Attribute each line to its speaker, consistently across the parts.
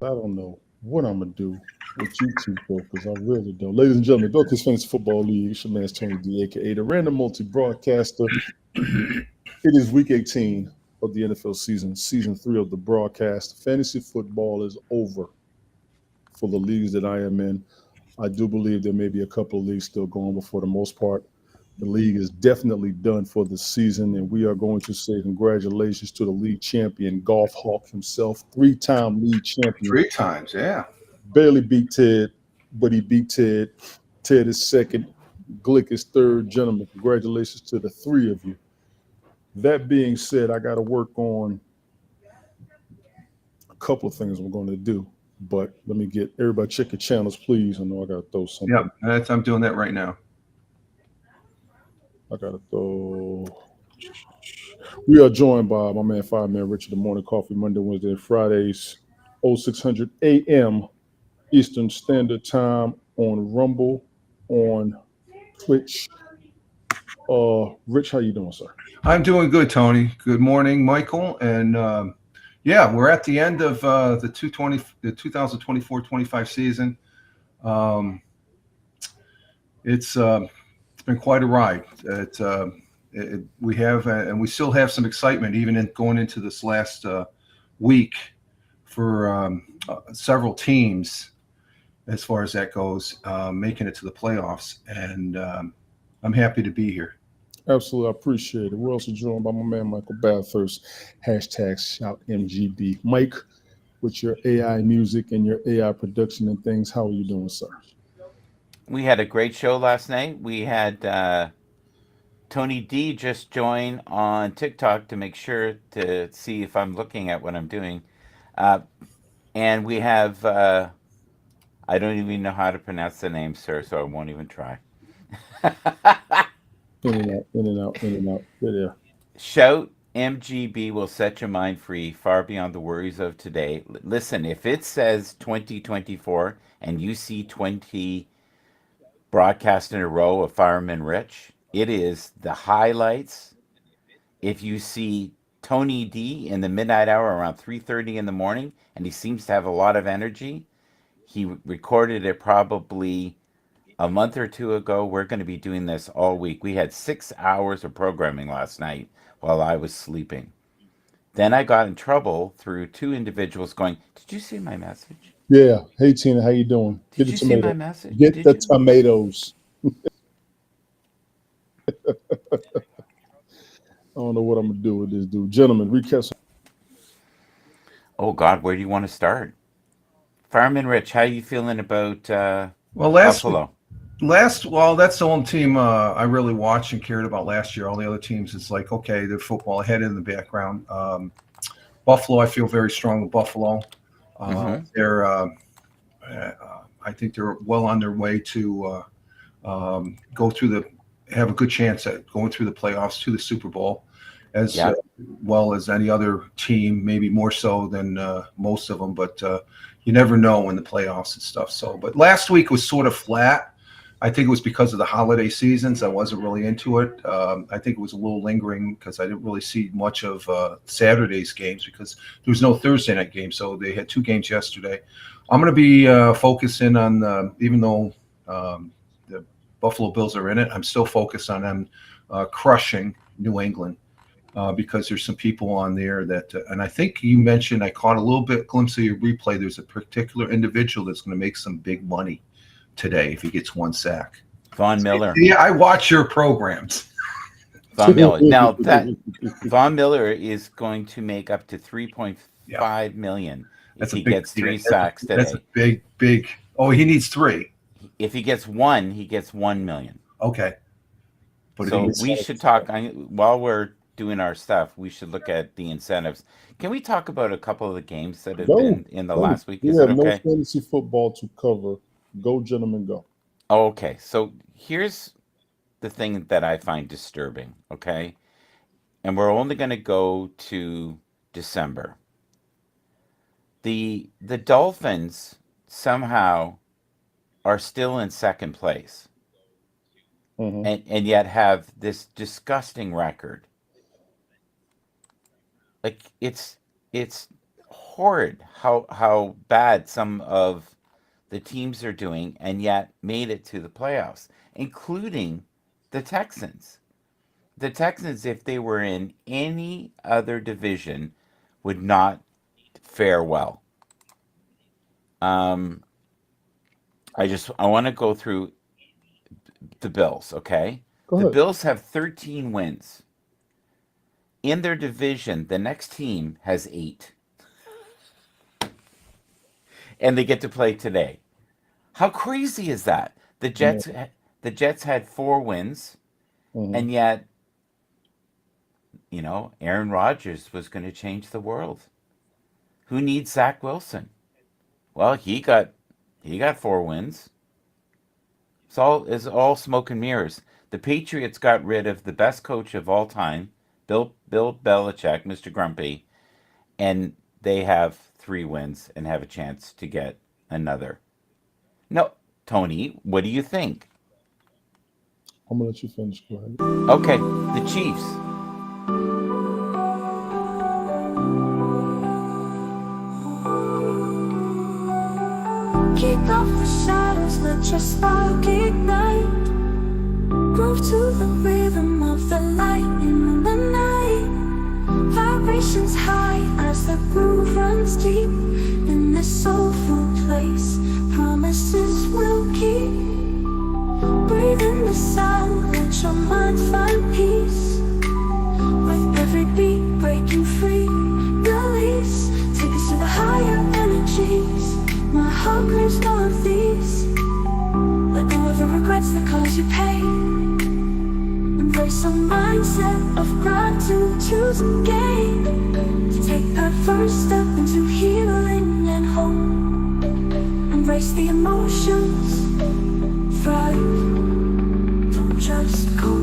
Speaker 1: I don't know what I'm gonna do with you two, though, because I really don't. Ladies and gentlemen, Dorcas Fantasy Football League. It's your man's Tony D, aka the Random Multi Broadcaster. It is Week 18 of the NFL season, Season 3 of the broadcast. Fantasy football is over for the leagues that I am in. I do believe there may be a couple of leagues still going, but for the most part, the league is definitely done for the season, and we are going to say congratulations to the league champion, Golf Hawk himself, three-time league champion.
Speaker 2: Three times, yeah.
Speaker 1: Barely beat Ted, but he beat Ted. Ted is second. Glick is third. Gentlemen, congratulations to the three of you. That being said, I got to work on a couple of things we're going to do. But let me get everybody check your channels, please. I know I got to throw
Speaker 2: Yep,
Speaker 1: something.
Speaker 2: I'm doing that right now.
Speaker 1: I got to throw. We are joined by my man, Fireman Richard, the Morning Coffee, Monday, Wednesday, and Fridays, 0600 a.m. Eastern Standard Time on Rumble, on Twitch. Rich, how you doing, sir?
Speaker 2: I'm doing good, Tony. Good morning, Michael. And yeah, we're at the end of the 2024-25 season. Um, it's been quite a ride. We have and we still have some excitement even in going into this last week for several teams as far as that goes, making it to the playoffs. And I'm happy to be here.
Speaker 1: Absolutely, I appreciate it. We're also joined by my man Michael Bathurst. Hashtag shout MGB. Mike, with your AI music and your AI production and things, how are you doing, sir?
Speaker 3: We had a great show last night. We had Tony D just join on TikTok to make sure to see if I'm looking at what I'm doing. Uh, and we have, I don't even know how to pronounce the name, sir, so I won't even try.
Speaker 1: In and out, in and out, in and out. Yeah.
Speaker 3: Shout MGB will set your mind free, far beyond the worries of today. Listen, if it says 2024 and you see 20 broadcasts in a row of Fireman Rich, it is the highlights. If you see Tony D in the midnight hour around 3:30 in the morning, and he seems to have a lot of energy, he recorded it probably a month or two ago. We're going to be doing this all week. We had 6 hours of programming last night while I was sleeping. Then I got in trouble through two individuals going, "Did you see my message?
Speaker 1: Yeah. Hey Tina, how you doing? Get
Speaker 3: Did
Speaker 1: the
Speaker 3: you see
Speaker 1: tomato.
Speaker 3: my message?
Speaker 1: Get
Speaker 3: Did
Speaker 1: the
Speaker 3: you?"
Speaker 1: tomatoes. I don't know what I'm gonna do with this dude. Gentlemen, recap.
Speaker 3: Oh God, where do you want to start? Fireman Rich, how are you feeling about
Speaker 2: Well,
Speaker 3: Buffalo?
Speaker 2: well, that's the only team I really watched and cared about last year. All the other teams, it's like, okay, they're football ahead in the background. Buffalo, I feel very strong with Buffalo.
Speaker 3: Mm-hmm.
Speaker 2: They're I think they're well on their way to go through have a good chance at going through the playoffs to the Super Bowl, as
Speaker 3: Yeah.
Speaker 2: well as any other team, maybe more so than most of them. But you never know in the playoffs and stuff. So, but last week was sort of flat. I think it was because of the holiday seasons. I wasn't really into it. I think it was a little lingering because I didn't really see much of Saturday's games because there was no Thursday night game. So they had two games yesterday. I'm going to be focusing on, even though the Buffalo Bills are in it, I'm still focused on them crushing New England. Because there's some people on there that, and I think you mentioned, I caught a little bit glimpse of your replay. There's a particular individual that's going to make some big money today if he gets one sack.
Speaker 3: Von Miller.
Speaker 2: Yeah, I watch your programs.
Speaker 3: Von Miller. Now that Von Miller is going to make up to
Speaker 2: Yeah,
Speaker 3: 3.5 million if
Speaker 2: that's a
Speaker 3: he
Speaker 2: big.
Speaker 3: gets three
Speaker 2: That's a,
Speaker 3: sacks
Speaker 2: that's a
Speaker 3: today.
Speaker 2: big. Oh, he needs three.
Speaker 3: If he gets one, he gets 1 million.
Speaker 2: Okay, but if he
Speaker 3: So
Speaker 2: gets,
Speaker 3: we should talk while we're doing our stuff. We should look at the incentives. Can we talk about a couple of the games that have
Speaker 1: Go.
Speaker 3: been in the
Speaker 1: Go.
Speaker 3: last week?
Speaker 1: We
Speaker 3: Is it
Speaker 1: have no
Speaker 3: okay?
Speaker 1: fantasy football to cover. Go, gentlemen, go.
Speaker 3: Oh, okay. So here's the thing that I find disturbing. Okay, and we're only going to go to December. The Dolphins somehow are still in second place,
Speaker 1: Hmm.
Speaker 3: and yet have this disgusting record. Like it's horrid how bad some of the teams are doing, and yet made it to the playoffs, including the Texans. The Texans, if they were in any other division, would not fare well. I want to go through the Bills, okay?
Speaker 1: Go
Speaker 3: The
Speaker 1: ahead.
Speaker 3: Bills have 13 wins. In their division, the next team has 8. And they get to play today. How crazy is that? The Jets had 4 wins,
Speaker 1: Mhm.
Speaker 3: and yet, Aaron Rodgers was going to change the world. Who needs Zach Wilson? Well, he got 4 wins. It's all smoke and mirrors. The Patriots got rid of the best coach of all time, Bill Belichick, Mr. Grumpy, and they have 3 wins and have a chance to get another. No, Tony, what do you think?
Speaker 1: I'm gonna let you finish. Go ahead.
Speaker 3: Okay, the Chiefs.
Speaker 4: Kick off the shadows, let your spark ignite. Groove to the rhythm of the lightning in the night. Vibrations high as the groove runs deep. In this soulful place, promises will keep. Breathe in the sound, let your mind find peace. With every beat breaking free, release. Take us to the higher energies. My heart craves more of these. Let go of the regrets that cause you pain. Embrace a mindset of gratitude, choose again. To take that first step into healing and hope. Embrace the emotions, thrive, don't just cope.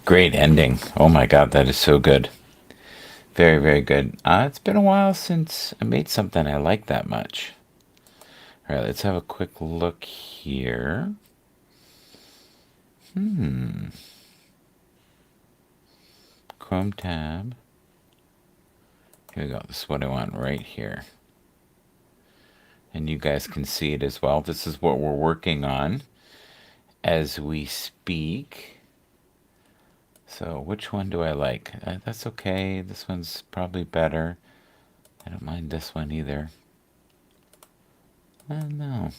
Speaker 3: Great ending. Oh my God, that is so good. Very, very good. It's been a while since I made something I like that much. All right, let's have a quick look here. Chrome tab. Here we go. This is what I want right here. And you guys can see it as well. This is what we're working on as we speak. So which one do I like? That's okay. This one's probably better. I don't mind this one either. No.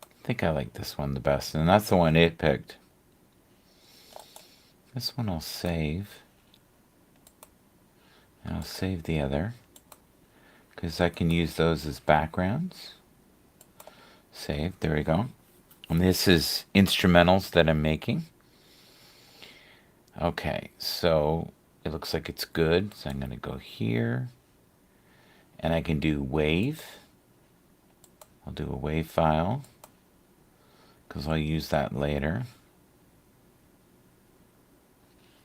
Speaker 3: I think I like this one the best. And that's the one it picked. This one I'll save. And I'll save the other, because I can use those as backgrounds. Save. There we go. And this is instrumentals that I'm making. Okay, so it looks like it's good. So I'm going to go here. And I can do wave. I'll do a wave file, because I'll use that later.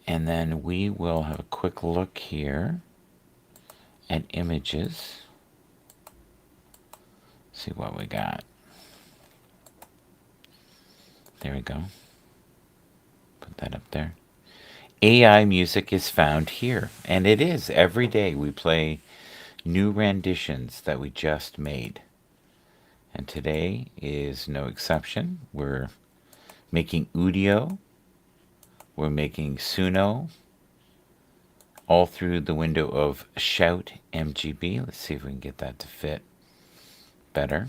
Speaker 3: And then we will have a quick look here at images. See what we got. There we go. Put that up there. AI music is found here. And it is. Every day we play new renditions that we just made. And today is no exception. We're making Udio. We're making Suno. All through the window of Shout MGB. Let's see if we can get that to fit better.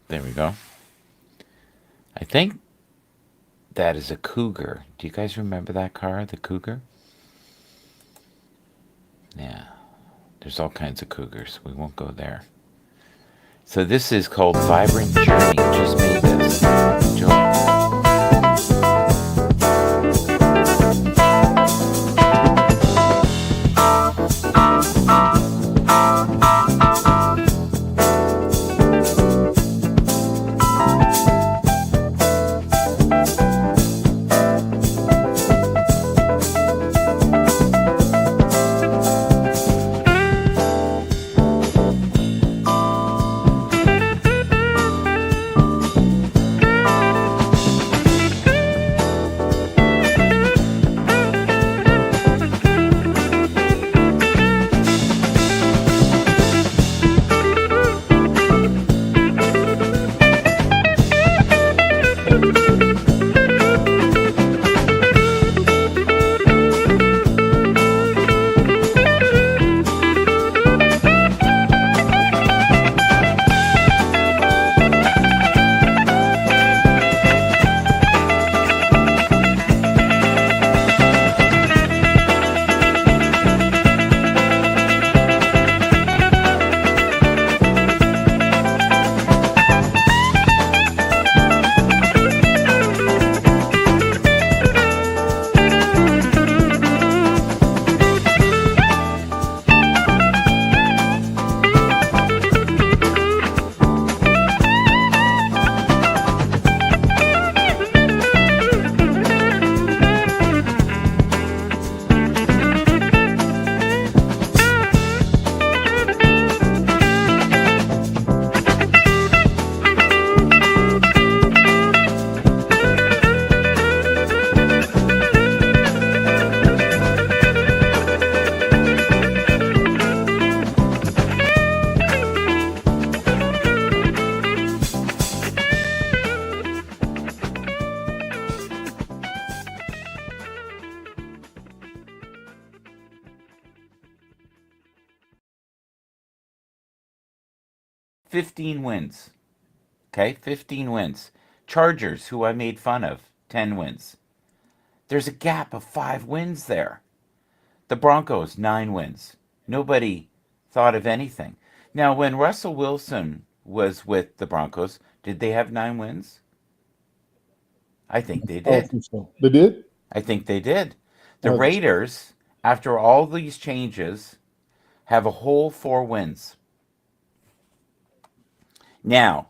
Speaker 3: There we go. I think that is a Cougar. Do you guys remember that car, the Cougar? Yeah. There's all kinds of Cougars. We won't go there. So this is called Vibrant Journey. Just made this. Enjoy. $15 wins. Okay, 15 wins. Chargers, who I made fun of, 10 wins. There's a gap of 5 wins there. The Broncos, 9 wins. Nobody thought of anything. Now, when Russell Wilson was with the Broncos, did they have 9 wins? I think they
Speaker 1: Oh,
Speaker 3: did.
Speaker 1: so they did?
Speaker 3: I think they did. The
Speaker 1: Oh,
Speaker 3: Raiders, after all these changes, have a whole 4 wins. Now,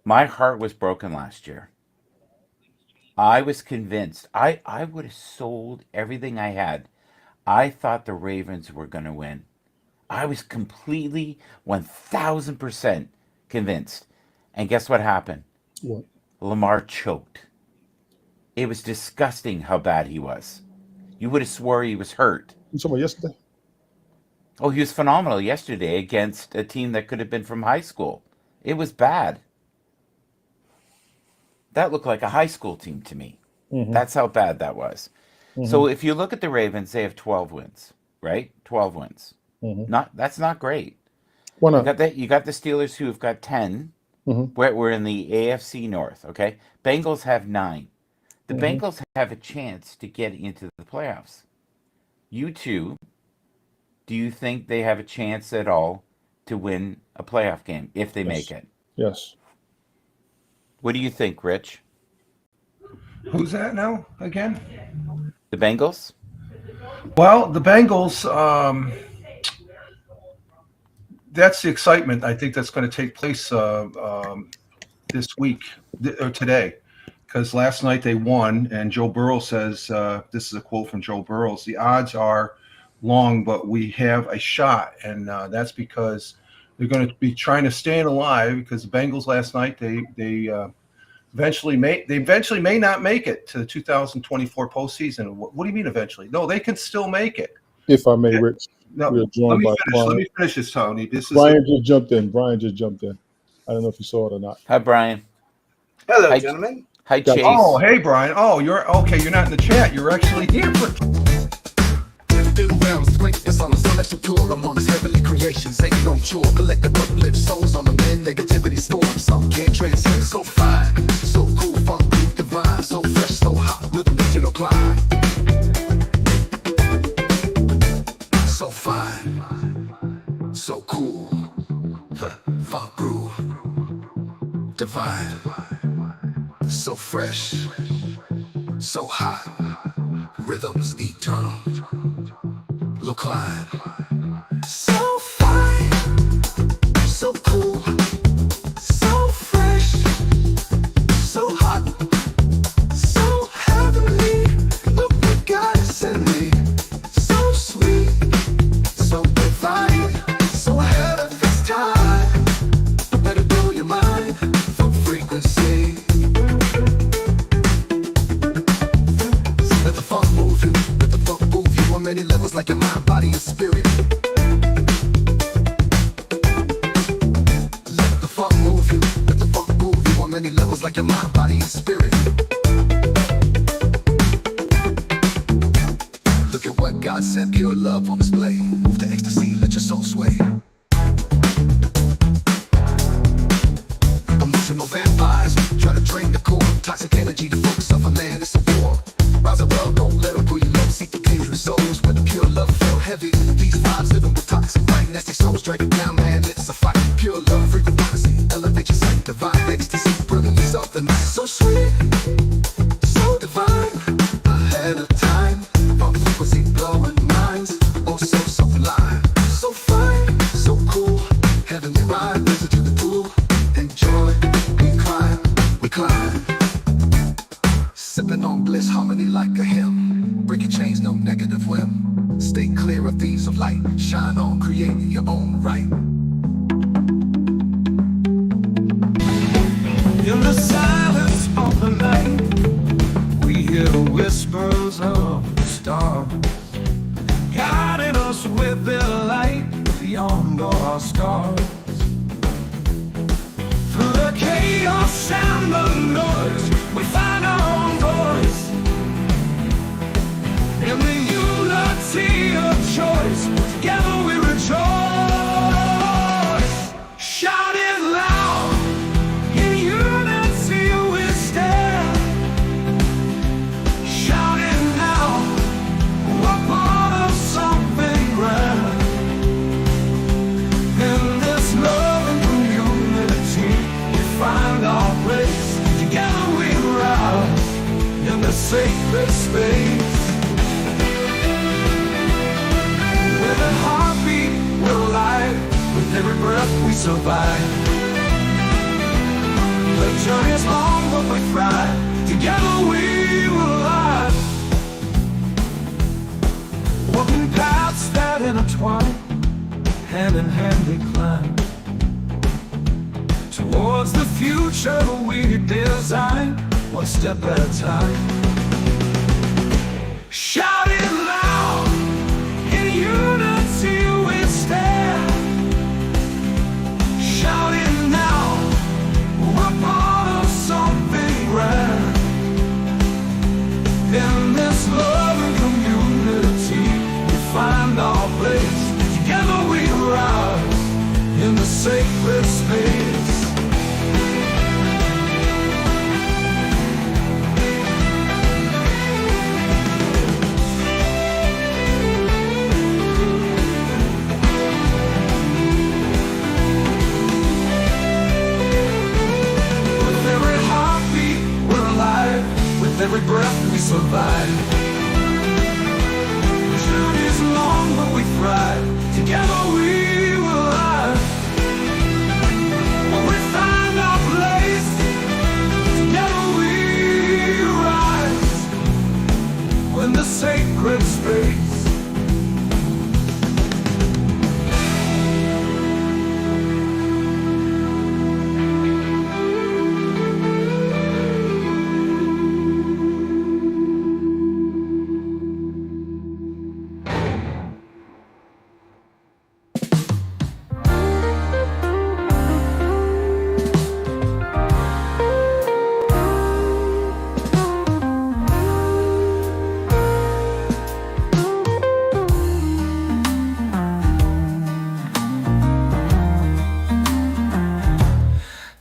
Speaker 3: my heart was broken last year. I was convinced. I would have sold everything I had. I thought the Ravens were going to win. I was completely 1000% convinced. And guess what happened?
Speaker 1: What?
Speaker 3: Lamar choked. It was disgusting how bad he was. You would have swore he was hurt.
Speaker 1: You talking about yesterday?
Speaker 3: Oh, he was phenomenal yesterday against a team that could have been from high school. It was bad. That looked like a high school team to me.
Speaker 1: Mm-hmm.
Speaker 3: That's how bad that was.
Speaker 1: Mm-hmm.
Speaker 3: So if you look at the Ravens, they have 12 wins, right? 12 wins.
Speaker 1: Mm-hmm.
Speaker 3: That's not great.
Speaker 1: Why
Speaker 3: You
Speaker 1: not?
Speaker 3: got that. You got the Steelers who have got 10.
Speaker 1: Mm-hmm.
Speaker 3: We're in the AFC North, okay? Bengals have 9. The
Speaker 1: Mm-hmm.
Speaker 3: Bengals have a chance to get into the playoffs. You two, do you think they have a chance at all to win a playoff game if they make
Speaker 1: Yes.
Speaker 3: it?
Speaker 1: Yes.
Speaker 3: What do you think, Rich?
Speaker 2: Who's that now again?
Speaker 3: The Bengals?
Speaker 2: Well, the Bengals, that's the excitement. I think that's going to take place this week or today, because last night they won, and Joe Burrow says, this is a quote from Joe Burrow, the odds are long, but we have a shot, and that's because they're going to be trying to stay alive, because the Bengals last night, they eventually may not make it to the 2024 postseason. What do you mean eventually? No, they can still make it.
Speaker 1: If I may, Rich,
Speaker 2: No,
Speaker 1: we are
Speaker 2: let
Speaker 1: joined
Speaker 2: me
Speaker 1: by
Speaker 2: finish.
Speaker 1: Brian.
Speaker 2: Let me finish this, Tony. This is
Speaker 1: Brian just jumped in. I don't know if you saw it or not.
Speaker 3: Hi, Brian.
Speaker 5: Hello,
Speaker 3: Hi.
Speaker 5: gentlemen.
Speaker 3: Hi,
Speaker 1: Got
Speaker 3: Chase.
Speaker 1: you.
Speaker 2: Oh, hey, Brian. Oh, you're okay. You're not in the chat. You're actually here.
Speaker 6: It's on the celestial tour among his heavenly creations. Ain't no chore, collect the uplift souls on the man negativity storm. Some can't transcend, so fine, so cool, funk, deep, divine, so fresh, so hot, with original climb. So fine, so cool, funk groove, divine, so fresh, so hot, rhythms eternal. Look climb. So fine, so cool, so fresh, so hot, so heavenly. Look what God has sent me. So sweet, so divine, so ahead of its time. Better blow your mind for frequency. Let the funk move you, let the funk move you on many levels, like your mind, body, and spirit. Let the funk move you, let the funk move you on many levels, like your mind, body, and spirit. Look at what God sent, pure love on display. Move to ecstasy, let your soul sway. Emotional vampires try to drain the core. Toxic energy, the focus of a man, it's a war. Rise above, don't let them pull you low. Seek the dangerous souls where the pure love feel heavy. These vibes living with toxic, right? Nasty souls, drag it down, man, it's a fight. Pure love, frequent privacy, elevate your sight. Divine ecstasy, brilliant of the night. So sweet, so divine, ahead of time. From frequency blowing minds, oh so sublime. So fine, so cool, heavenly ride. Listen to the pool, enjoy, we climb. Sipping on bliss, harmony like a hymn. Breaking chains, no negative whim. Stay clear of thieves of light. Shine on, creating your own right.
Speaker 7: In the silence of the night, we hear the whispers of the stars, guiding us with their light beyond our scars. Through the chaos and the noise, we find our own voice. In the unity of choice, together we rejoice. Shout it loud, in unity we stand. Shout it now, we're part of something grand. In this love and community, we find our place. Together we rise in the sacred space. With a heartbeat, we're alive. With every breath we survive. The journey is long, but we thrive. Together we hand in hand we climb towards the future we design, one step at a time. Shout it loud, in unity we stand. Shout it now, we're part of something grand. In this love and community, we find our place. Together we rise in the sacred space. Every breath we survive. The journey's long but we thrive. Together we will rise. When we find our place, together we rise. When the sacred space.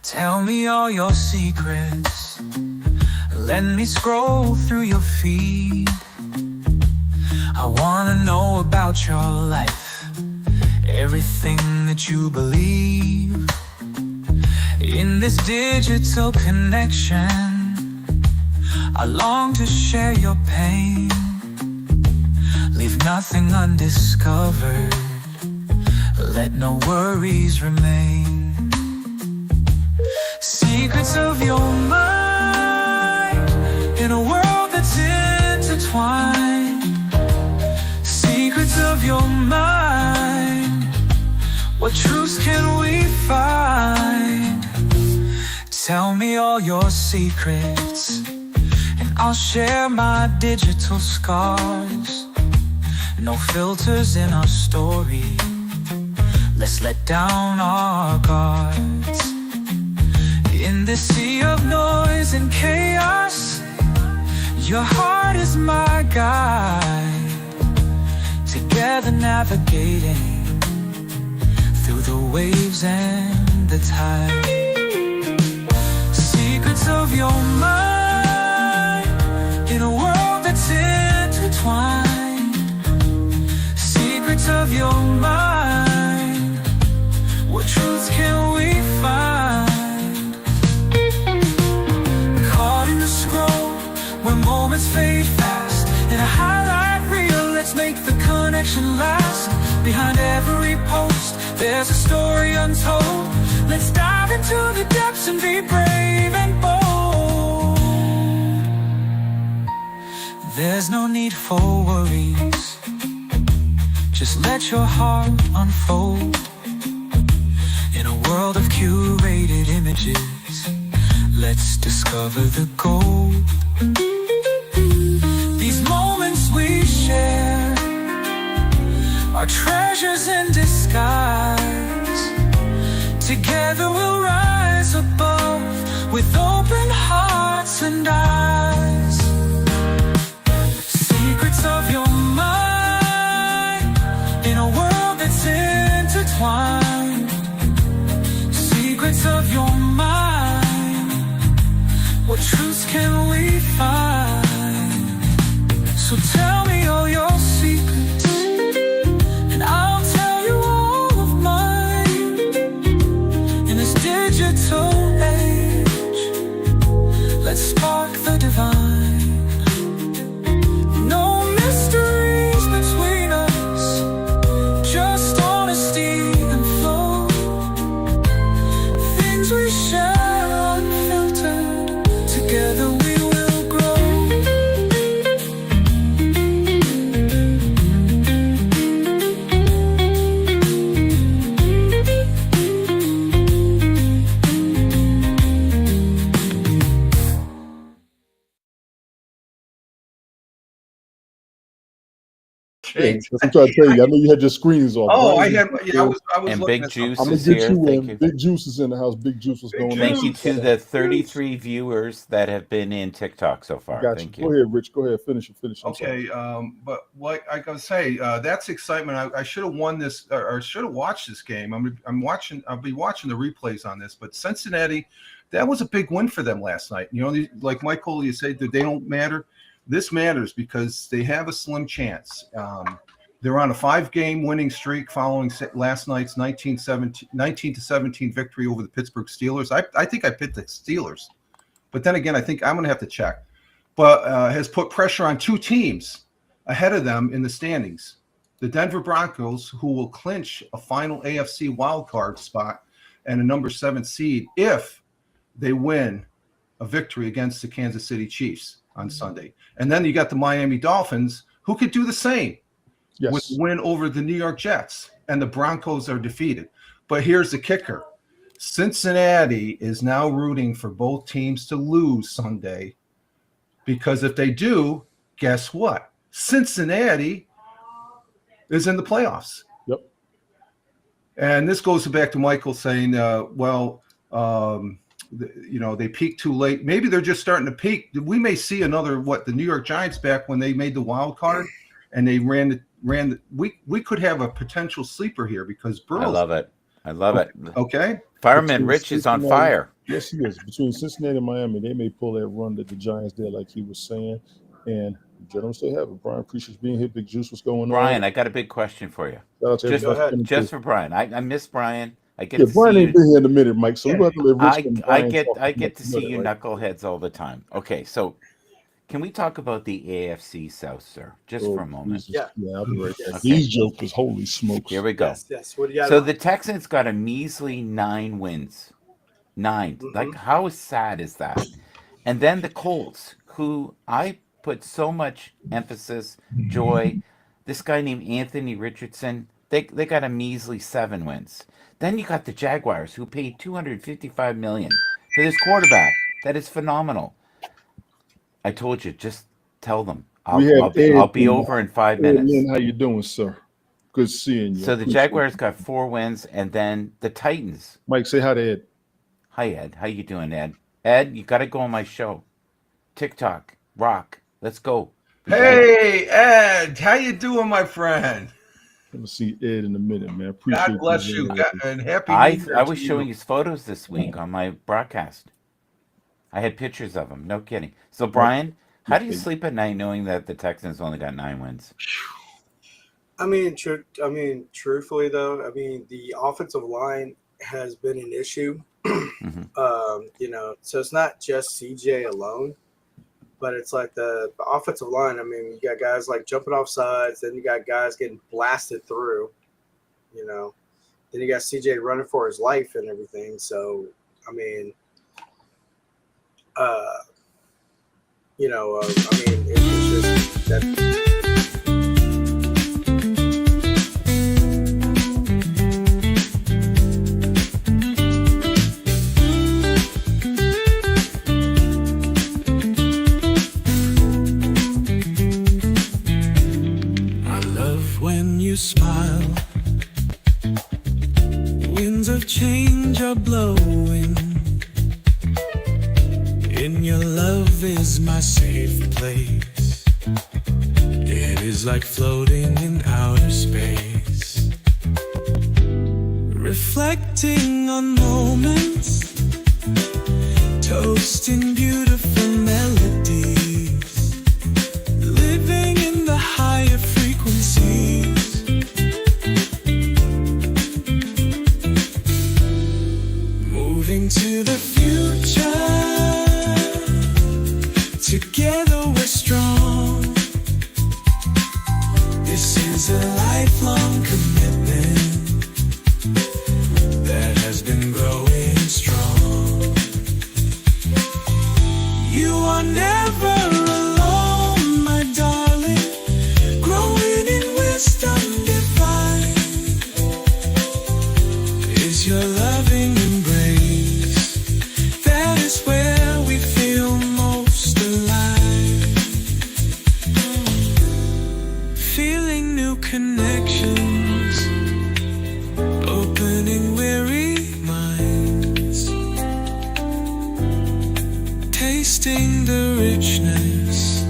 Speaker 7: Tell me all your secrets. Let me scroll through your feed. I wanna know about your life, everything that you believe. In this digital connection, I long to share your pain. Leave nothing undiscovered. Let no worries remain. Secrets of your mind in a world that's intertwined. Secrets of your mind, what truths can we find? Tell me all your secrets, and I'll share my digital scars. No filters in our story, let's let down our guards. In this sea of noise and chaos, your heart is my guide. Together navigating through the waves and the tide. Secrets of your mind in a world that's intertwined. Secrets of your mind, what truths can we find? Where moments fade fast in a highlight reel, let's make the connection last. Behind every post, there's a story untold. Let's dive into the depths and be brave and bold. There's no need for worries, just let your heart unfold. In a world of curated images, let's discover the gold. These moments we share are treasures in disguise. Together we'll rise above with open hearts and eyes. Secrets of your mind in a world that's intertwined. Secrets of your mind, what truths can we find? So tell me all your secrets, and I'll tell you all of mine. In this digital age, let's spark the divine. No mysteries between us, just honesty and flow. Things we share unfiltered, together we will grow.
Speaker 2: change.
Speaker 1: That's what I'm trying to tell you. I know you had your screens off.
Speaker 2: Oh,
Speaker 1: Brian,
Speaker 2: I was
Speaker 3: And
Speaker 2: looking
Speaker 3: Big
Speaker 2: at something.
Speaker 3: Juice
Speaker 1: I'm gonna
Speaker 3: is
Speaker 1: get
Speaker 3: here.
Speaker 1: you
Speaker 3: Thank
Speaker 1: in.
Speaker 3: you.
Speaker 1: Big Juice is in the house. Big Juice, what's
Speaker 2: Big
Speaker 1: going on?
Speaker 3: Thank you to the
Speaker 2: Juice.
Speaker 3: 33 viewers that have been in TikTok so far.
Speaker 1: Got
Speaker 3: Thank
Speaker 1: you.
Speaker 3: you.
Speaker 1: Go ahead, Rich. Go ahead. Finish. I'm sorry.
Speaker 2: Okay, but like I gotta say, that's excitement. I should have won this, or should have watched this game. I'm watching. I'll be watching the replays on this. But Cincinnati, that was a big win for them last night. You know, like Michael, you say that they don't matter. This matters because they have a slim chance. They're on a 5-game winning streak following last night's 19-17 victory over the Pittsburgh Steelers. I think I picked the Steelers, but then again, I think I'm going to have to check. But has put pressure on 2 teams ahead of them in the standings. The Denver Broncos, who will clinch a final AFC wildcard spot and a number 7 seed if they win a victory against the Kansas City Chiefs on Sunday. And then you got the Miami Dolphins, who could do the same with win over the New York Jets, and the Broncos are defeated. But here's the kicker. Cincinnati is now rooting for both teams to lose Sunday, because if they do, guess what? Cincinnati is in the playoffs.
Speaker 1: Yep.
Speaker 2: And this goes back to Michael saying, they peaked too late. Maybe they're just starting to peak. We may see another, the New York Giants back when they made the wild card and they we could have a potential sleeper here because Burrow.
Speaker 3: I love it.
Speaker 2: Okay.
Speaker 3: Fireman Rich is on fire.
Speaker 1: Yes, he is. Between Cincinnati and Miami, they may pull that run that the Giants did, like he was saying. And gentlemen still have it. Brian, appreciate being here. Big Juice, what's going on?
Speaker 3: Brian, I got a big question for you.
Speaker 1: Shout out to everybody.
Speaker 3: Just for Brian. I miss Brian. I get
Speaker 1: Yeah,
Speaker 3: to
Speaker 1: Brian
Speaker 3: see
Speaker 1: ain't
Speaker 3: you.
Speaker 1: been here in a minute, Mike. So we're going to let Rich and Brian talk
Speaker 3: I get to
Speaker 1: for a
Speaker 3: see
Speaker 1: minute,
Speaker 3: you
Speaker 1: right?
Speaker 3: knuckleheads all the time. Okay, so can we talk about the AFC South, sir? Just for a moment.
Speaker 1: Jesus. Yeah, I'll be right back.
Speaker 3: Okay.
Speaker 1: These jokers, holy smokes.
Speaker 3: Here we go.
Speaker 5: Yes. What do you got?
Speaker 3: So the Texans got a measly 9 wins. 9. Like, how sad is that? And then the Colts, who I put so much emphasis, joy. This guy named Anthony Richardson, they got a measly 7 wins. Then you got the Jaguars, who paid $255 million for this quarterback. That is phenomenal. I told you, just tell them. I'll be over in 5 minutes.
Speaker 1: Man, how you doing, sir? Good seeing you.
Speaker 3: So the Jaguars got 4 wins, and then the Titans.
Speaker 1: Mike, say hi to Ed.
Speaker 3: Hi, Ed. How you doing, Ed? Ed, you got to go on my show. TikTok, rock. Let's go.
Speaker 2: Hey, Ed. How you doing, my friend?
Speaker 1: We'll see Ed in a minute, man. Appreciate
Speaker 2: God bless you. And happy New Year
Speaker 3: I was
Speaker 2: to
Speaker 3: showing
Speaker 2: you.
Speaker 3: his photos this week on my broadcast. I had pictures of him. No kidding. So, Brian, how do you sleep at night knowing that the Texans only got 9 wins?
Speaker 5: I mean, truthfully though, the offensive line has been an issue. So it's not just CJ alone, but it's like the offensive line. I mean, you got guys like jumping off sides, then you got guys getting blasted through, then you got CJ running for his life and everything. So, it's just that.
Speaker 7: You smile, winds of change are blowing. In your love is my safe place. It is like floating in outer space, reflecting on moments, toasting beautiful melodies, living in the higher frequencies. Moving to the future, together we're strong. This is a lifelong commitment that has been growing strong. You are never alone, my darling, growing in wisdom divine. Is your loving embrace, that is where we feel most alive. Feeling new tasting the richness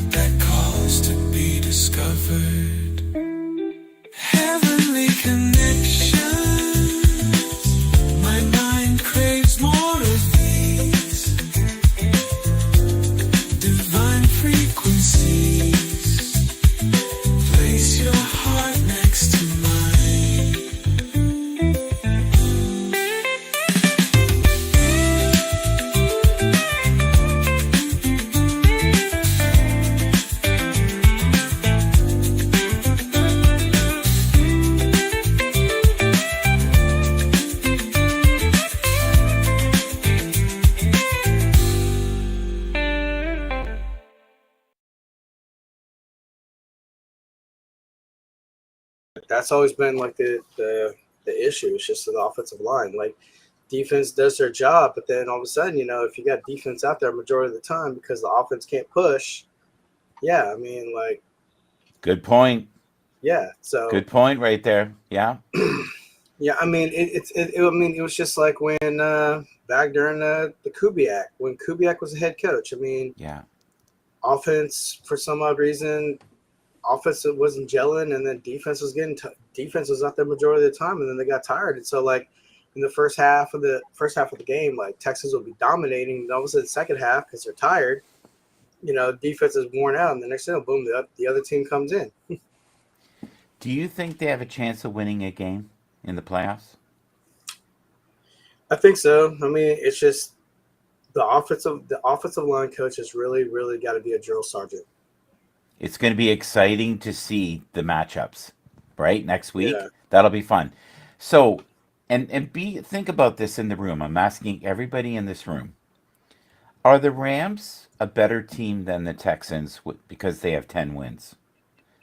Speaker 7: that calls to be discovered. Heavenly connection, my mind craves more of these divine frequencies. Place your heart next to mine.
Speaker 5: That's always been like the issue. It's just the offensive line. Like defense does their job, but then all of a sudden, you know, if you got defense out there majority of the time because the offense can't push, yeah, I mean, like,
Speaker 3: Good point.
Speaker 5: yeah. So
Speaker 3: Good point right there. Yeah.
Speaker 5: yeah, I mean, it was just like when back during the Kubiak, when Kubiak was the head coach. I mean,
Speaker 3: Yeah.
Speaker 5: offense for some odd reason, offense wasn't gelling, and then defense was defense was out there majority of the time, and then they got tired. And so, like in the first half of the game, like Texas will be dominating, and all of a sudden, second half, because they're tired, you know, defense is worn out, and the next thing, boom, the other team comes in.
Speaker 3: Do you think they have a chance of winning a game in the playoffs?
Speaker 5: I think so. I mean, it's just the offensive line coach has really, really got to be a drill sergeant.
Speaker 3: It's going to be exciting to see the matchups, right? Next week.
Speaker 5: Yeah.
Speaker 3: That'll be fun. So, think about this in the room. I'm asking everybody in this room. Are the Rams a better team than the Texans because they have 10 wins?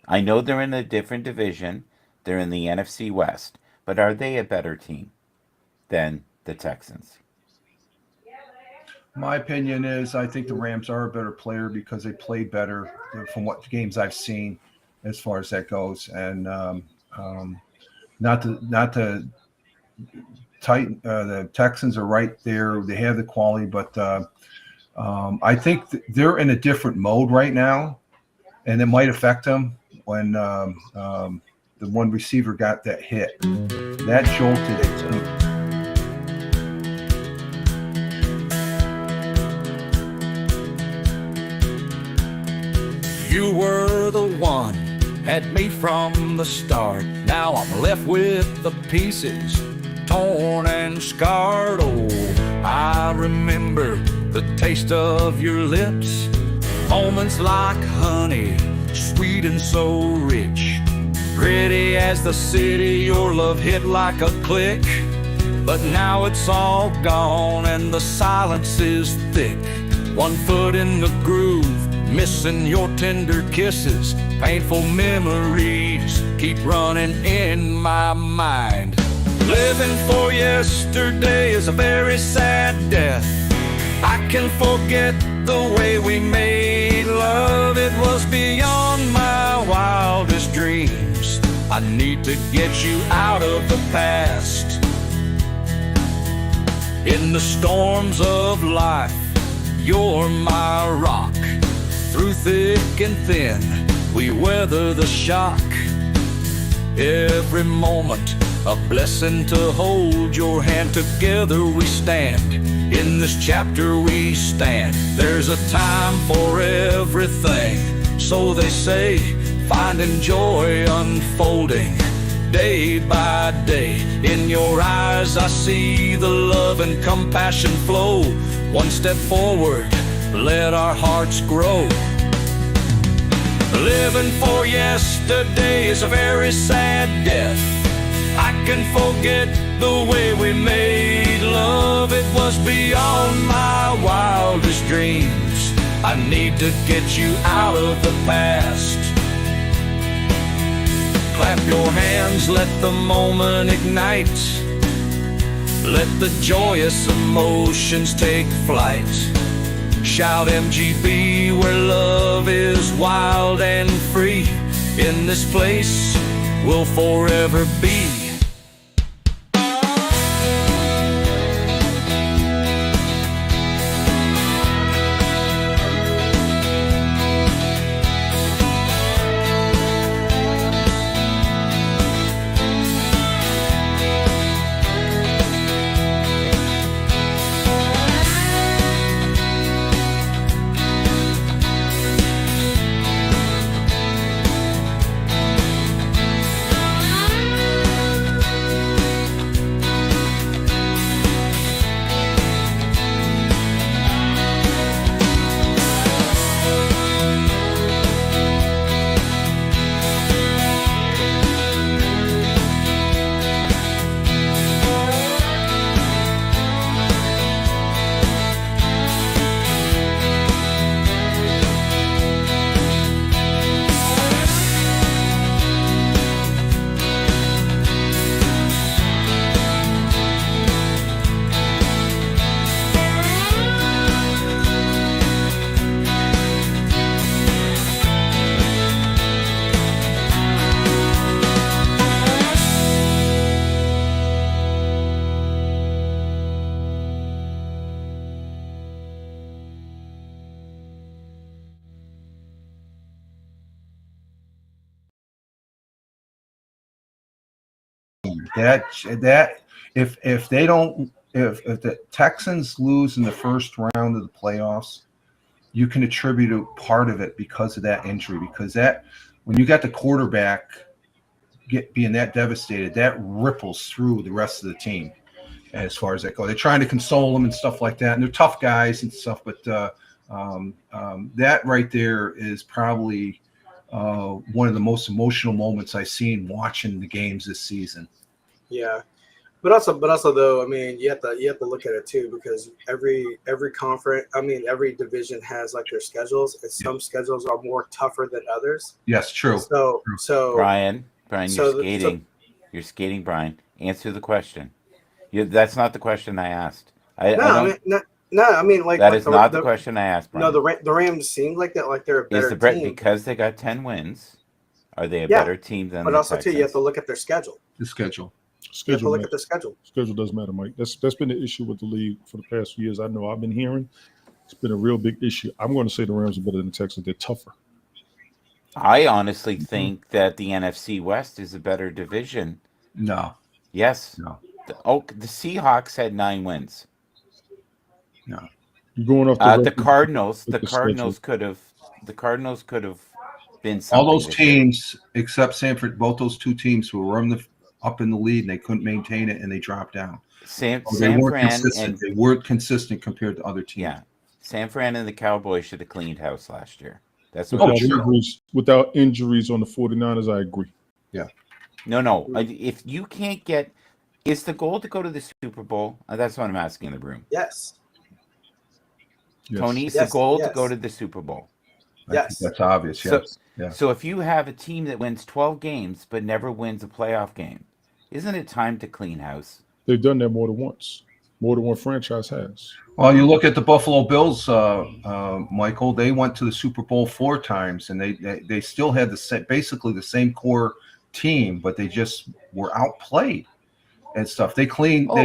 Speaker 3: I know they're in a different division. They're in the NFC West. But are they a better team than the Texans?
Speaker 2: My opinion is I think the Rams are a better player because they play better from what games I've seen as far as that goes. And not to tighten the Texans are right there. They have the quality, but I think they're in a different mode right now, and it might affect them when the one receiver got that hit. That jolted it.
Speaker 7: You were the one, had me from the start. Now I'm left with the pieces, torn and scarred. Oh, I remember the taste of your lips, moments like honey, sweet and so rich. Pretty as the city, your love hit like a click. But now it's all gone and the silence is thick. One foot in the groove, missing your tender kisses. Painful memories keep running in my mind. Living for yesterday is a very sad death. I can forget the way we made love. It was beyond my wildest dreams. I need to get you out of the past. In the storms of life, you're my rock. Through thick and thin, we weather the shock. Every moment, a blessing to hold your hand. Together we stand, in this chapter we stand. There's a time for everything, so they say, finding joy unfolding day by day. In your eyes I see the love and compassion flow. One step forward, let our hearts grow. Living for yesterday is a very sad death. I can forget the way we made love. It was beyond my wildest dreams. I need to get you out of the past. Clap your hands, let the moment ignite. Let the joyous emotions take flight. Shout MGB where love is wild and free. In this place we'll forever be.
Speaker 2: That if they don't if the Texans lose in the first round of the playoffs, you can attribute a part of it because of that injury. Because that when you got the quarterback being that devastated, that ripples through the rest of the team as far as that goes. They're trying to console them and stuff like that, and they're tough guys and stuff. But that right there is probably one of the most emotional moments I've seen watching the games this season.
Speaker 5: Yeah, but also though, I mean, you have to look at it too, because every conference, I mean, every division has like their schedules, and some schedules are more tougher than others.
Speaker 2: Yes, true.
Speaker 5: So
Speaker 3: Brian,
Speaker 5: so
Speaker 3: you're skating. You're skating, Brian. Answer the question. That's not the question I asked. I mean, like that
Speaker 5: like
Speaker 3: is not the question I asked, Brian.
Speaker 5: No, the Rams seem like that, like they're a better team
Speaker 3: because they got 10 wins. Are they a better team than?
Speaker 5: But
Speaker 3: the
Speaker 5: also
Speaker 3: Texans?
Speaker 5: too, you have to look at their schedule.
Speaker 2: The schedule.
Speaker 5: You have to look at the schedule.
Speaker 1: Schedule does matter, Mike. That's been the issue with the league for the past few years. I know I've been hearing it's been a real big issue. I'm going to say the Rams are better than the Texans. They're tougher.
Speaker 3: I honestly think that the NFC West is a better division.
Speaker 2: No.
Speaker 3: Yes.
Speaker 2: No.
Speaker 3: The Seahawks had 9 wins.
Speaker 2: No.
Speaker 1: You're going off
Speaker 3: The Cardinals. The Cardinals could have been something.
Speaker 2: All those teams except Sanford, both those two teams who were up in the lead and they couldn't maintain it and they dropped down.
Speaker 3: They
Speaker 2: weren't consistent compared to other teams.
Speaker 3: Yeah. San Fran and the Cowboys should have cleaned house last year. That's
Speaker 1: without injuries on the 49ers, I agree.
Speaker 2: Yeah.
Speaker 3: No. If you can't get, is the goal to go to the Super Bowl? That's what I'm asking in the room.
Speaker 5: Yes.
Speaker 3: Tony, is the goal to go to the Super Bowl?
Speaker 5: Yes.
Speaker 2: That's obvious. Yes.
Speaker 3: So if you have a team that wins 12 games but never wins a playoff game, isn't it time to clean house?
Speaker 1: They've done that more than once. More than one franchise has.
Speaker 2: Well, you look at the Buffalo Bills, Michael. They went to the Super Bowl 4 times, and they still had basically the same core team, but they just were outplayed and stuff. They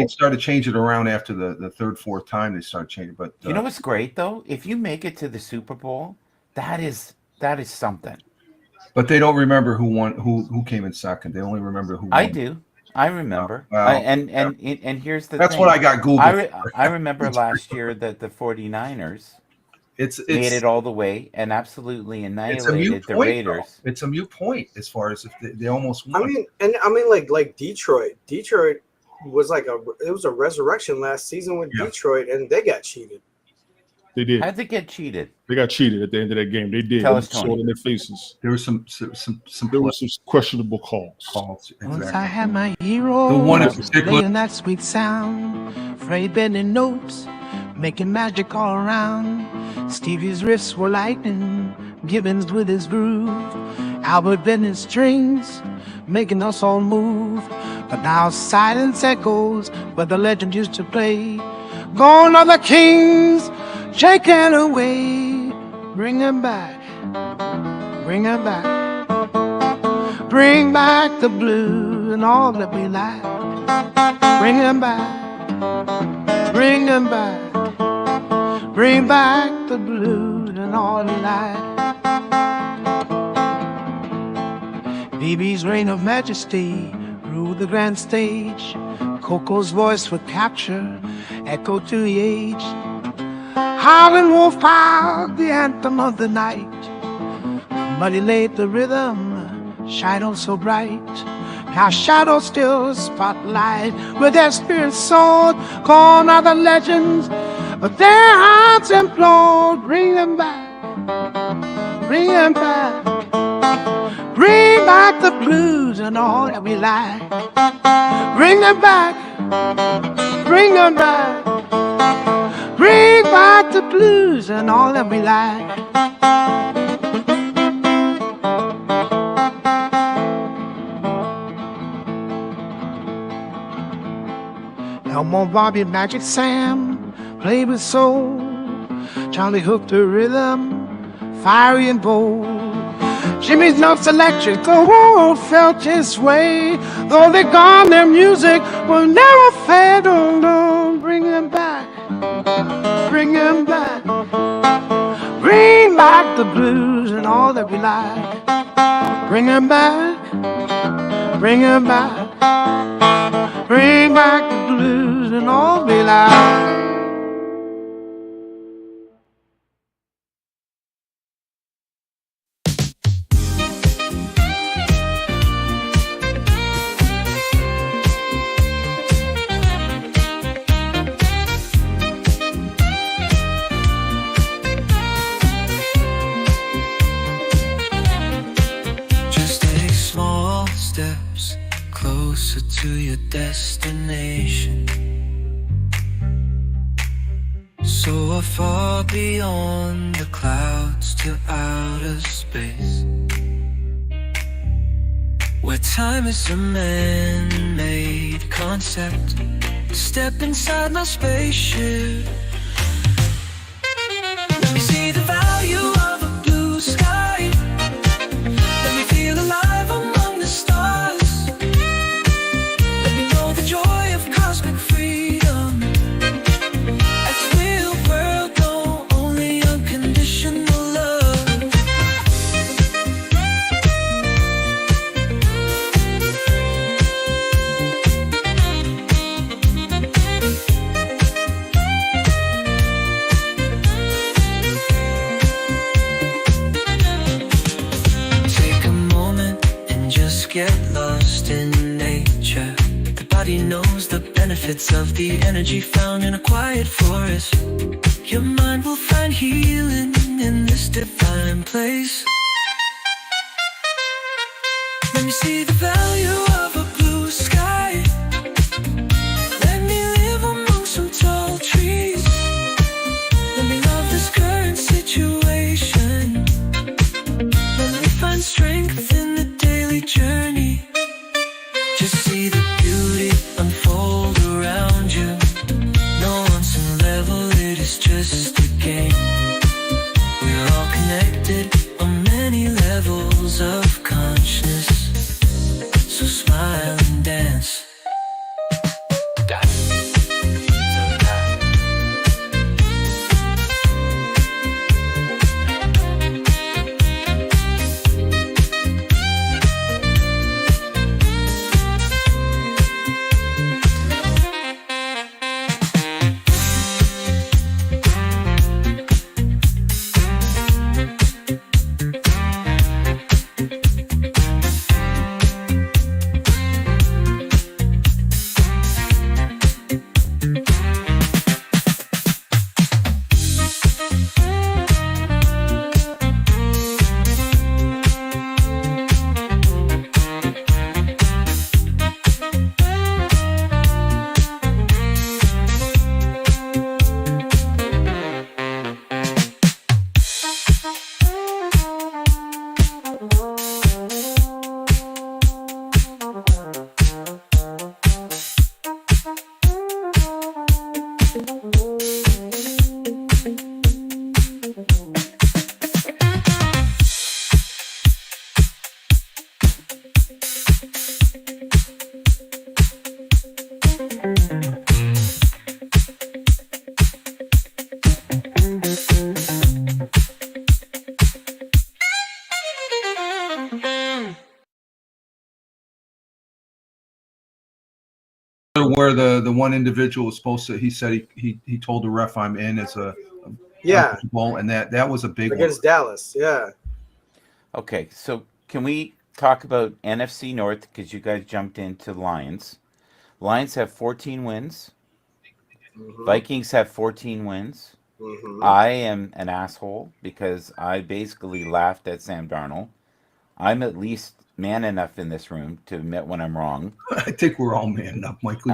Speaker 2: started changing it around after the third, fourth time they started changing. But
Speaker 3: you know what's great though? If you make it to the Super Bowl, that is something.
Speaker 2: But they don't remember who won, who came in second. They only remember who won.
Speaker 3: I do. I remember. And here's the
Speaker 2: That's
Speaker 3: thing.
Speaker 2: what I got Googled.
Speaker 3: I remember last year that the 49ers made it all the way and absolutely annihilated the Raiders.
Speaker 2: Though. It's a moot point as far as if they almost won.
Speaker 5: I mean, like Detroit. Detroit was it was a resurrection last season with Detroit, and they got cheated.
Speaker 1: They did.
Speaker 3: How'd they get cheated?
Speaker 1: They got cheated at the end of that game. They did.
Speaker 3: Tell us, Tony.
Speaker 1: In their faces.
Speaker 2: There were some
Speaker 1: questionable calls.
Speaker 2: Exactly.
Speaker 8: Once I had my hero.
Speaker 2: The one in particular.
Speaker 8: Playing that sweet sound. Fred bending notes, making magic all around. Stevie's riffs were lightning. Gibbons with his groove. Albert bending strings, making us all move. But now silence echoes where the legend used to play. Gone are the kings. Shaking away, bring him back, bring him back, bring back the blues and all that we like. Bring him back, bring him back, bring back the blues and all we like. BB's reign of majesty ruled the grand stage. Coco's voice would capture, echo to the age. Howlin' Wolf Park, the anthem of the night. Muddy laid the rhythm, shadow so bright. Now shadows still spotlight with their spirits soared. Gone are the legends, but their hearts implode. Bring them back, bring them back. Bring back the blues and all that we like. Bring them back, bring them back. Bring back the blues and all that we like. Elmo, Bobby, Magic Sam played with soul. Charlie hooked the rhythm, fiery and bold. Jimmy's notes electric, the world felt his way. Though they're gone, their music will never fade. Oh, no, bring them back. Bring them back. Bring back the blues and all that we like. Bring them back. Bring them back. Bring back the blues and all be loud.
Speaker 7: Just take small steps closer to your destination. So far beyond the clouds to outer space, where time is a man-made concept. Step inside my spaceship. Let me see the value of a blue sky. Let me feel alive among the stars. Let me know the joy of cosmic freedom. As real world, know only unconditional love. Take a moment and just get lost in nature. The body knows the benefits of the energy found in a quiet forest. Your mind will find healing in this divine place. Let me see the value of a blue sky. Let me live among some tall trees. Let me love this current situation. Let me find strength in the daily journey. Just see the beauty unfold around you. No on some level, it is just a game. We're all connected on many levels of consciousness. So smile and dance.
Speaker 2: Where the one individual was supposed to, he said he told the ref I'm in as a
Speaker 5: Yeah,
Speaker 2: ball, and that was a big one.
Speaker 5: against Dallas. Yeah.
Speaker 3: Okay, so can we talk about NFC North because you guys jumped into Lions? Lions have 14 wins.
Speaker 5: Mhm.
Speaker 3: Vikings have 14 wins.
Speaker 5: Mhm.
Speaker 3: I am an asshole because I basically laughed at Sam Darnold. I'm at least man enough in this room to admit when I'm wrong.
Speaker 2: I think we're all man enough, Michael.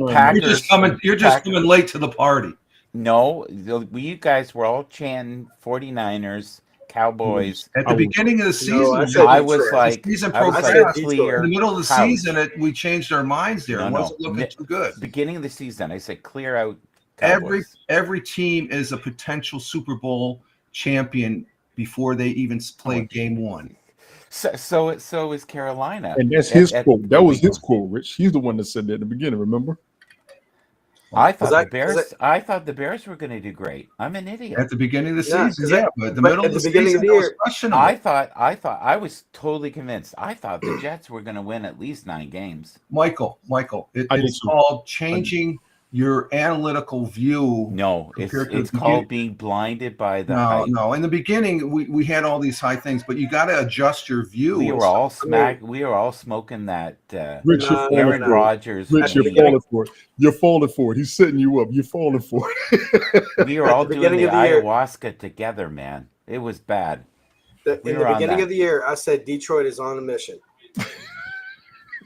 Speaker 3: Packers,
Speaker 2: You're just coming late to the party.
Speaker 3: No, you guys were all chanting 49ers, Cowboys.
Speaker 2: At the beginning of the season,
Speaker 5: No, I said
Speaker 3: I was
Speaker 5: Detroit.
Speaker 3: like,
Speaker 2: the season
Speaker 3: I was
Speaker 2: progressed.
Speaker 3: like
Speaker 5: Detroit.
Speaker 3: clear.
Speaker 2: In the middle of the
Speaker 3: house.
Speaker 2: season, we changed our minds there.
Speaker 3: No,
Speaker 2: It
Speaker 3: no.
Speaker 2: wasn't looking too good.
Speaker 3: Beginning of the season, I said clear out Cowboys.
Speaker 2: Every team is a potential Super Bowl champion before they even play game one.
Speaker 3: So is Carolina.
Speaker 1: And that's his quote. That was his quote, Rich. He's the one that said that at the beginning, remember?
Speaker 3: I thought
Speaker 5: I-
Speaker 3: the Bears. I thought the Bears were going to do great. I'm an idiot.
Speaker 2: At the beginning of the
Speaker 5: Yeah,
Speaker 2: season,
Speaker 5: 'cause
Speaker 2: yeah, but the
Speaker 5: but
Speaker 2: middle
Speaker 5: at
Speaker 2: of the
Speaker 5: the beginning
Speaker 2: season,
Speaker 5: of the
Speaker 2: that was
Speaker 5: year-
Speaker 2: questionable.
Speaker 3: I was totally convinced. I thought the Jets were going to win at least 9 games.
Speaker 2: Michael,
Speaker 1: I did
Speaker 2: it's
Speaker 1: too.
Speaker 2: called changing your analytical view.
Speaker 3: No, it's
Speaker 2: Compared to the
Speaker 3: called being blinded by the
Speaker 2: No,
Speaker 3: hype.
Speaker 2: no. In the beginning, we had all these high things, but you got to adjust your view.
Speaker 3: We were all we were all smoking that
Speaker 1: Rich, you're
Speaker 5: No,
Speaker 1: falling
Speaker 3: Aaron
Speaker 1: for it.
Speaker 3: Rodgers.
Speaker 1: Rich, you're
Speaker 3: being-
Speaker 1: falling for it. You're falling for it. He's setting you up. You're falling for it.
Speaker 3: we were
Speaker 5: At
Speaker 3: all
Speaker 5: the
Speaker 3: doing
Speaker 5: beginning
Speaker 3: the
Speaker 5: of the year-
Speaker 3: ayahuasca together, man. It was bad.
Speaker 5: In
Speaker 3: We
Speaker 5: the
Speaker 3: were on
Speaker 5: beginning
Speaker 3: that.
Speaker 5: of the year, I said Detroit is on a mission.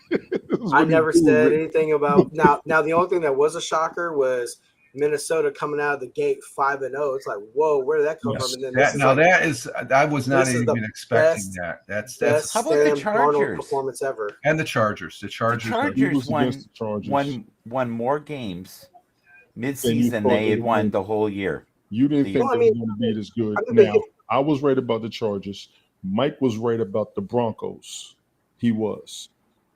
Speaker 1: This is
Speaker 5: I
Speaker 1: what
Speaker 5: never
Speaker 1: he's doing,
Speaker 5: said
Speaker 1: Rich.
Speaker 5: anything about now. The only thing that was a shocker was Minnesota coming out of the gate 5-0. It's like, whoa, where did that come from? And then this is like
Speaker 2: I was not
Speaker 5: this is
Speaker 2: even
Speaker 5: the
Speaker 2: expecting
Speaker 5: best-
Speaker 2: that. That's
Speaker 5: best
Speaker 3: How about the
Speaker 5: Sam Darnold
Speaker 3: Chargers?
Speaker 5: performance ever.
Speaker 2: and the Chargers. The Chargers.
Speaker 1: He
Speaker 3: Chargers
Speaker 1: was against the Chargers.
Speaker 3: won more games
Speaker 1: you
Speaker 3: mid-season
Speaker 1: thought
Speaker 3: they
Speaker 1: they
Speaker 3: had
Speaker 1: would
Speaker 3: won
Speaker 1: win.
Speaker 3: the whole year.
Speaker 1: You didn't think
Speaker 5: Well, I
Speaker 1: they
Speaker 5: mean,
Speaker 1: were going to be this good.
Speaker 5: I mean,
Speaker 1: Now, I was right about the Chargers. Mike was right about the Broncos. He was.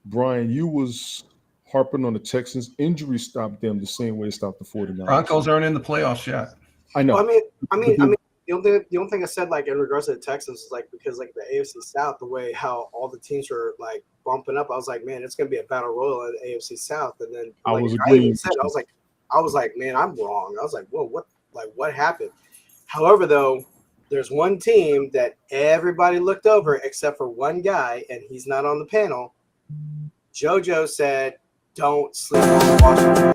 Speaker 1: Brian, you was harping on the Texans. Injury stopped them the same way it stopped the 49ers.
Speaker 2: Broncos aren't in the playoffs yet.
Speaker 1: I know.
Speaker 5: Well, I mean, the only thing I said, like in regards to the Texans, is like because like the AFC South, the way how all the teams were like bumping up, I was like, man, it's gonna be a battle royal in the AFC South. And then
Speaker 1: I
Speaker 5: like,
Speaker 1: was
Speaker 5: even
Speaker 1: agreeing
Speaker 5: said,
Speaker 1: with you.
Speaker 5: I was like, man, I'm wrong. I was like, whoa, what happened? However, though, there's one team that everybody looked over except for one guy, and he's not on the panel. JoJo said, "Don't sleep on Washington."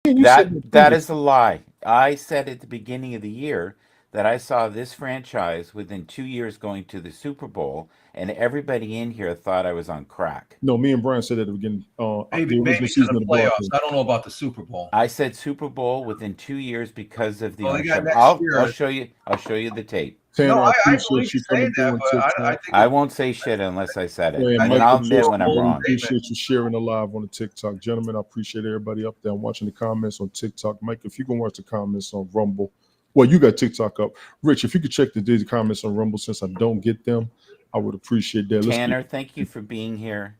Speaker 1: You said
Speaker 3: That is a lie. I said at the beginning of the year that I saw this franchise within 2 years going to the Super Bowl, and everybody in here thought I was on crack.
Speaker 1: No, me and Brian said at the beginning.
Speaker 2: Maybe
Speaker 1: the
Speaker 2: to
Speaker 1: original season
Speaker 2: the
Speaker 1: of the broadcast.
Speaker 2: playoffs. I don't know about the Super Bowl.
Speaker 3: I said Super Bowl within 2 years because of the
Speaker 2: Well, they got
Speaker 3: ownership.
Speaker 2: next
Speaker 3: I'll
Speaker 2: year.
Speaker 3: show you. I'll show you the tape.
Speaker 1: Tanner,
Speaker 2: No, I
Speaker 1: appreciate
Speaker 2: believe
Speaker 1: you
Speaker 2: you say
Speaker 1: coming through
Speaker 2: that,
Speaker 1: on
Speaker 2: but I
Speaker 1: TikTok.
Speaker 2: think
Speaker 3: I won't say shit unless I said it,
Speaker 1: Yeah,
Speaker 3: and
Speaker 1: Mike,
Speaker 3: then I'll
Speaker 1: appreciate
Speaker 3: admit when I'm
Speaker 1: you.
Speaker 3: wrong.
Speaker 1: Appreciate you sharing the live on the TikTok. Gentlemen, I appreciate everybody up there. I'm watching the comments on TikTok. Mike, if you can watch the comments on Rumble. Well, you got TikTok up. Rich, if you could check the comments on Rumble since I don't get them, I would appreciate that. Let's
Speaker 3: Tanner, thank you for being here.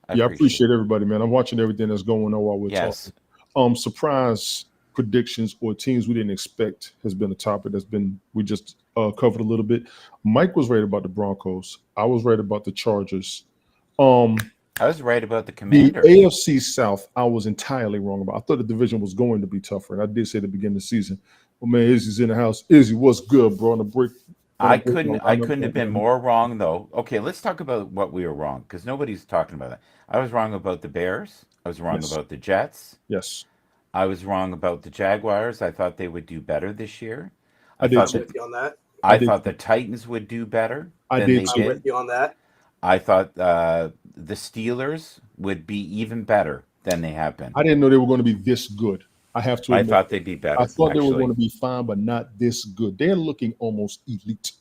Speaker 1: I appreciate everybody, man. I'm watching everything that's going on while we're
Speaker 3: Yes.
Speaker 1: talking. Surprise predictions or teams we didn't expect has been a topic that's been we just covered a little bit. Mike was right about the Broncos. I was right about the Chargers.
Speaker 3: I was right about the
Speaker 1: The
Speaker 3: Commanders.
Speaker 1: AFC South, I was entirely wrong about. I thought the division was going to be tougher, and I did say at the beginning of the season. My man Izzy's in the house. Izzy, what's good, bro? On the break.
Speaker 3: I couldn't have been more wrong though. Okay, let's talk about what we were wrong because nobody's talking about that. I was wrong about the Bears. I was wrong
Speaker 1: Yes.
Speaker 3: about the Jets.
Speaker 1: Yes,
Speaker 3: I was wrong about the Jaguars. I thought they would do better this year.
Speaker 1: I did
Speaker 3: thought
Speaker 1: too.
Speaker 3: that
Speaker 5: With you on that.
Speaker 3: I
Speaker 1: did
Speaker 3: thought the Titans would do better
Speaker 1: I
Speaker 3: than
Speaker 1: did
Speaker 3: they
Speaker 1: too.
Speaker 5: I'm
Speaker 3: did.
Speaker 5: with you on that.
Speaker 3: I thought the Steelers would be even better than they have been.
Speaker 1: I didn't know they were going to be this good. I have to
Speaker 3: I
Speaker 1: admit.
Speaker 3: thought they'd be better.
Speaker 1: I thought they were
Speaker 3: actually.
Speaker 1: going to be fine, but not this good. They're looking almost elite.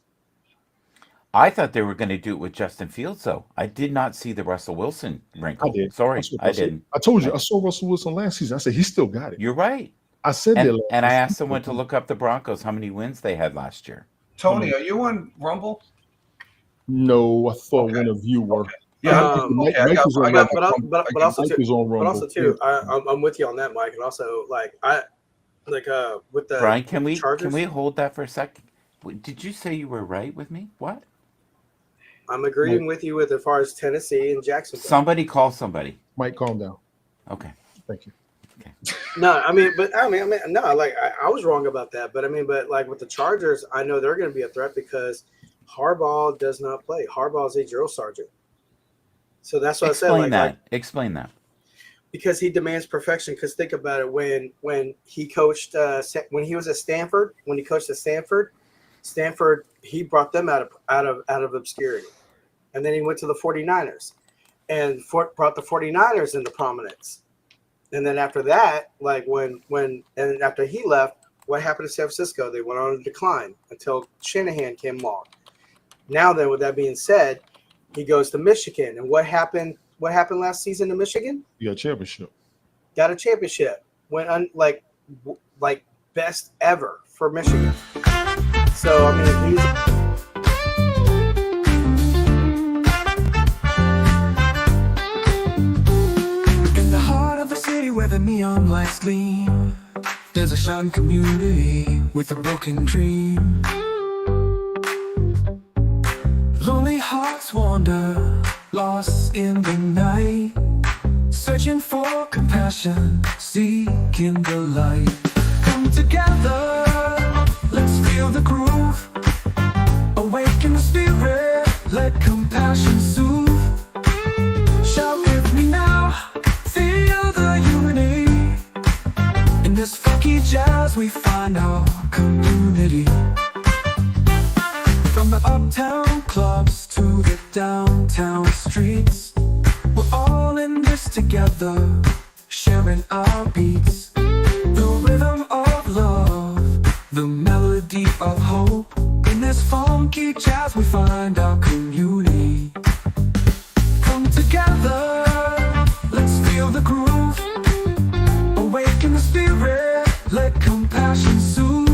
Speaker 3: I thought they were going to do it with Justin Fields, though. I did not see the Russell Wilson wrinkle.
Speaker 1: I did.
Speaker 3: Sorry,
Speaker 1: That's what
Speaker 3: I didn't.
Speaker 1: I told you, I saw Russell Wilson last season. I said, he still got it.
Speaker 3: You're right.
Speaker 1: I said that
Speaker 3: And,
Speaker 1: last
Speaker 3: and I
Speaker 1: season.
Speaker 3: asked someone to look up the Broncos, how many wins they had last year.
Speaker 2: Tony, are you on Rumble?
Speaker 1: No, I thought
Speaker 2: Okay.
Speaker 1: one of you were.
Speaker 2: Yeah,
Speaker 1: Mike-
Speaker 2: okay, I
Speaker 1: Mike
Speaker 2: got-
Speaker 1: was on
Speaker 2: I got
Speaker 1: Rumble.
Speaker 2: my-
Speaker 5: but also
Speaker 1: Mike
Speaker 5: too,
Speaker 1: was on Rumble.
Speaker 5: but also too, I'm with you on that, Mike, and also with the
Speaker 3: Brian, can we
Speaker 5: Chargers.
Speaker 3: hold that for a second? Did you say you were right with me? What?
Speaker 5: I'm agreeing with you with as far as Tennessee and Jacksonville.
Speaker 3: Somebody call somebody.
Speaker 1: Mike, calm down.
Speaker 3: Okay.
Speaker 1: Thank you.
Speaker 5: No, I mean, no, like I was wrong about that, but like with the Chargers, I know they're going to be a threat because Harbaugh does not play. Harbaugh is a drill sergeant, so that's what I said.
Speaker 3: Explain that.
Speaker 5: Because he demands perfection. Because think about it, when he coached, when he was at Stanford, when he coached at Stanford, he brought them out of obscurity, and then he went to the 49ers, and brought the 49ers into prominence. And then after that, like and after he left, what happened to San Francisco? They went on a decline until Shanahan came along. Now then, with that being said, he goes to Michigan. And what happened last season to Michigan?
Speaker 1: You got a championship.
Speaker 5: Got a championship. Went on like best ever for Michigan. So I mean, he's
Speaker 7: In the heart of the city where the neon lights gleam, there's a shining community with a broken dream. Lonely hearts wander, lost in the night, searching for compassion, seeking the light. Come together, let's feel the groove, awaken the spirit, let compassion soothe. Shout with me now, feel the unity. In this funky jazz we find our community. From the uptown clubs to the downtown streets, we're all in this together, sharing our beats. The rhythm of love, the melody of hope. In this funky jazz we find our community. Come together, let's feel the groove, awaken the spirit, let compassion soothe.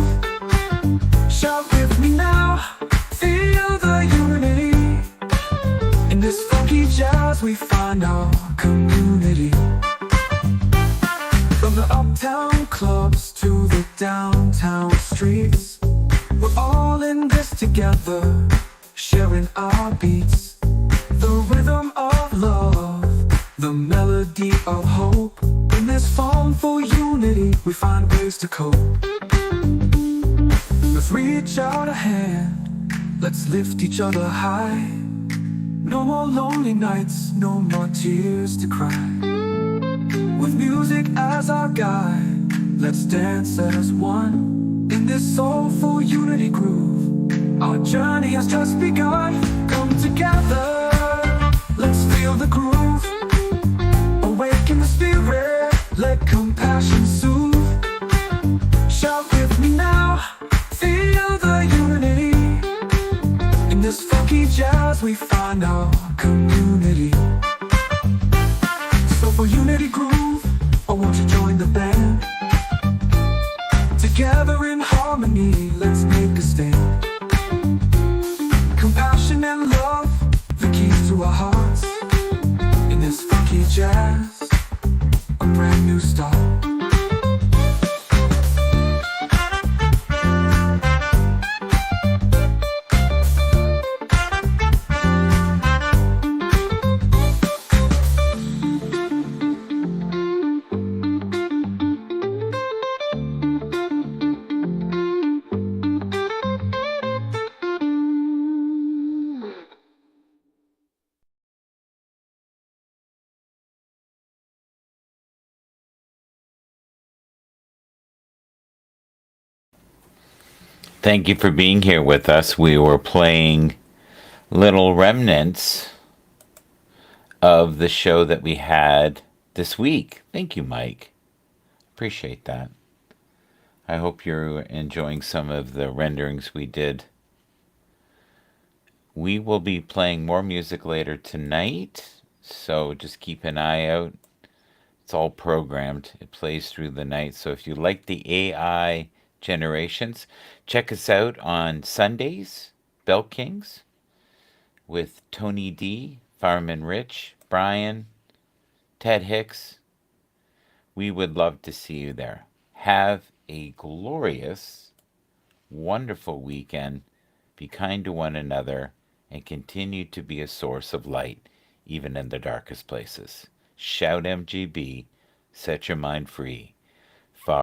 Speaker 7: Shout with me now, feel the unity. In this funky jazz we find our community. From the uptown clubs to the downtown streets, we're all in this together, sharing our beats. The rhythm of love, the melody of hope. In this for unity, we find ways to cope. Let's reach out a hand, let's lift each other high. No more lonely nights, no more tears to cry. With music as our guide, let's dance as one. In this soulful unity groove, our journey has just begun. Come together, let's feel the groove, awaken the spirit, let compassion soothe. Shout with me now, feel the unity. In this funky jazz we find our community. So for unity groove, I want you to join the band. Together in harmony, let's make a stand. Compassion and love, the keys to our hearts. In this funky jazz, a brand new start.
Speaker 3: Thank you for being here with us. We were playing little remnants of the show that we had this week. Thank you, Mike. Appreciate that. I hope you're enjoying some of the renderings we did. We will be playing more music later tonight, so just keep an eye out. It's all programmed. It plays through the night. So if you like the AI generations, check us out on Sundays, Bell Kings, with Tony D, Fireman Rich, Brian, Ted Hicks. We would love to see you there. Have a glorious, wonderful weekend. Be kind to one another and continue to be a source of light, even in the darkest places. Shout MGB, set your mind free.